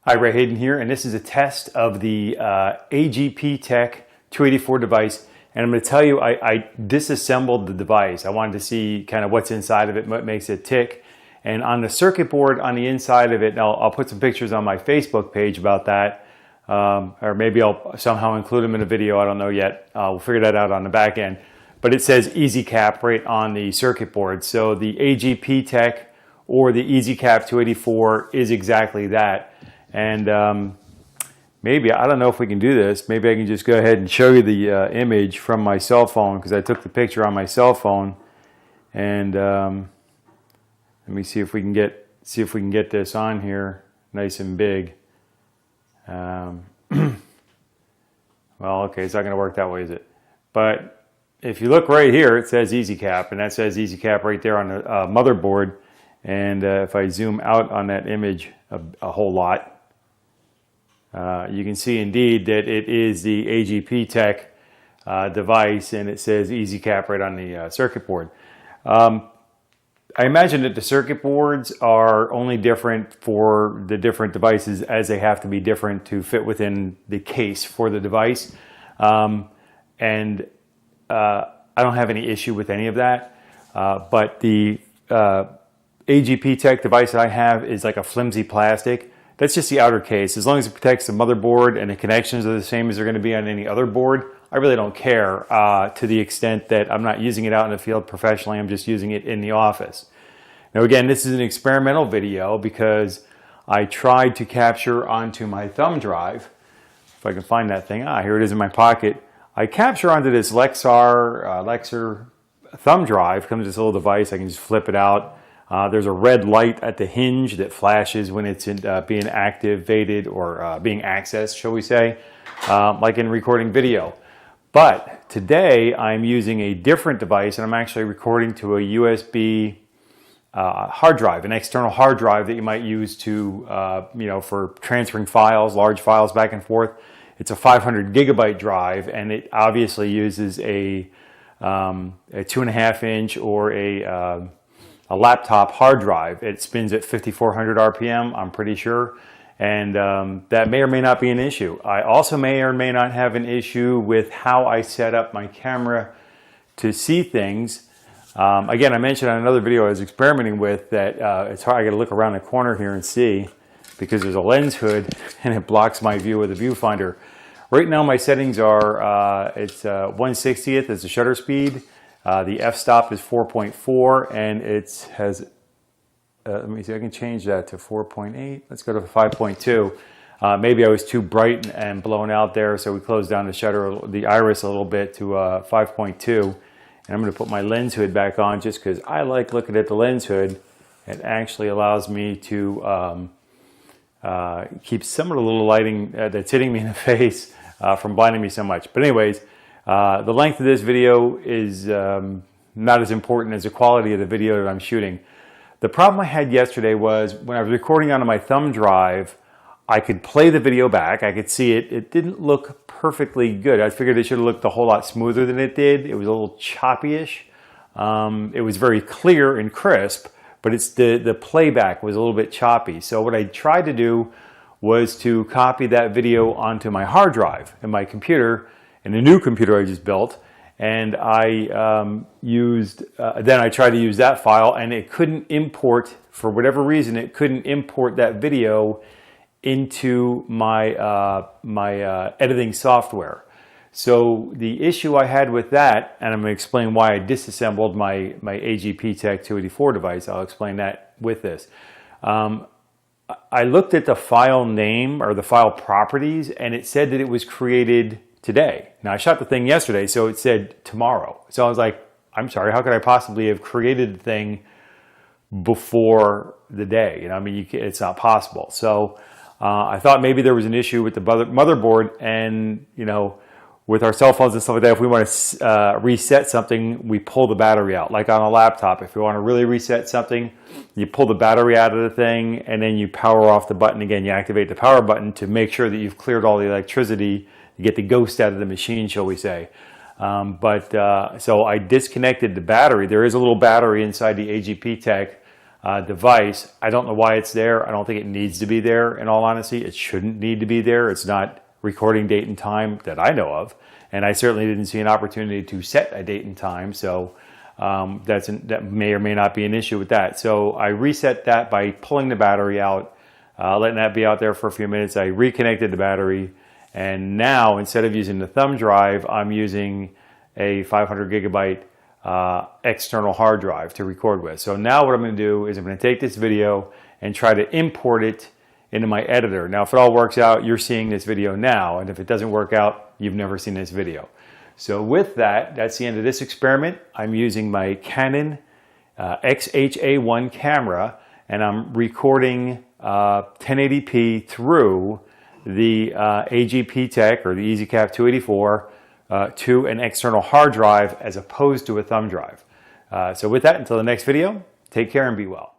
Hi, Ray Hayden here, and this is a test of the AGPTek 284 device. And I'm going to tell you, I disassembled the device. I wanted to see kind of what's inside of it, what makes it tick. And on the circuit board on the inside of it, and I'll put some pictures on my Facebook page about that, or maybe I'll somehow include them in a video. I don't know yet. We'll figure that out on the back end. But it says EZCap right on the circuit board. So the AGPTek or the EZCap 284 is exactly that. And maybe, I don't know if we can do this, maybe I can just go ahead and show you the image from my cell phone, because I took the picture on my cell phone. And let me see if we can get this on here nice and big. Well, okay, it's not going to work that way, is it? But if you look right here, it says EZCap, and that says EZCap right there on the motherboard. And if I zoom out on that image a whole lot, you can see indeed that it is the AGPTek device, and it says EZCap right on the circuit board. I imagine that the circuit boards are only different for the different devices, as they have to be different to fit within the case for the device. I don't have any issue with any of that, but the AGPTek device that I have is like a flimsy plastic. That's just the outer case. As long as it protects the motherboard and the connections are the same as they're going to be on any other board, I really don't care, to the extent that I'm not using it out in the field professionally. I'm just using it in the office. Now again, this is an experimental video because I tried to capture onto my thumb drive. If I can find that thing. Here it is in my pocket. I capture onto this Lexar thumb drive. Comes with this little device. I can just flip it out. There's a red light at the hinge that flashes when it's being activated or being accessed, shall we say, like in recording video. But today I'm using a different device, and I'm actually recording to a USB hard drive, an external hard drive that you might use to, for transferring files, large files back and forth. It's a 500 gigabyte drive, and it obviously uses a 2.5 inch or a laptop hard drive. It spins at 5,400 RPM, I'm pretty sure, and that may or may not be an issue. I also may or may not have an issue with how I set up my camera to see things. Again, I mentioned on another video I was experimenting with that it's hard. I got to look around the corner here and see, because there's a lens hood and it blocks my view with the viewfinder. Right now my settings are it's 1/60th is the shutter speed. The f-stop is 4.4, and it has, let me see, I can change that to 4.8. Let's go to 5.2. Maybe I was too bright and blown out there, so we closed down the shutter, the iris a little bit to 5.2. And I'm going to put my lens hood back on just because I like looking at the lens hood. It actually allows me to keep some of the little lighting that's hitting me in the face from blinding me so much. But anyways, the length of this video is not as important as the quality of the video that I'm shooting. The problem I had yesterday was when I was recording onto my thumb drive, I could play the video back. I could see it. It didn't look perfectly good. I figured it should have looked a whole lot smoother than it did. It was a little choppy-ish. It was very clear and crisp, but it's the playback was a little bit choppy. So what I tried to do was to copy that video onto my hard drive in my computer, in the new computer I just built, and I then I tried to use that file, and it couldn't import, for whatever reason, it couldn't import that video into my editing software. So the issue I had with that, and I'm going to explain why I disassembled my AGPTek 284 device. I'll explain that with this. I looked at the file name or the file properties, and it said that it was created today. Now I shot the thing yesterday, so it said tomorrow. So I was like, I'm sorry, how could I possibly have created the thing before the day? I mean, it's not possible. So I thought maybe there was an issue with the motherboard, and with our cell phones and stuff like that, if we want to reset something, we pull the battery out. Like on a laptop, if you want to really reset something, you pull the battery out of the thing, and then you power off the button again. You activate the power button to make sure that you've cleared all the electricity. You get the ghost out of the machine, shall we say. So I disconnected the battery. There is a little battery inside the AGPTek device. I don't know why it's there. I don't think it needs to be there, in all honesty. It shouldn't need to be there. It's not recording date and time that I know of. And I certainly didn't see an opportunity to set a date and time. So that may or may not be an issue with that. So I reset that by pulling the battery out, letting that be out there for a few minutes. I reconnected the battery. And now, instead of using the thumb drive, I'm using a 500 gigabyte external hard drive to record with. So now what I'm going to do is I'm going to take this video and try to import it into my editor. Now, if it all works out, you're seeing this video now. And if it doesn't work out, you've never seen this video. So with that, that's the end of this experiment. I'm using my Canon XHA1 camera, and I'm recording 1080p through the AGPTek or the EZCap 284 to an external hard drive as opposed to a thumb drive. So with that, until the next video, take care and be well.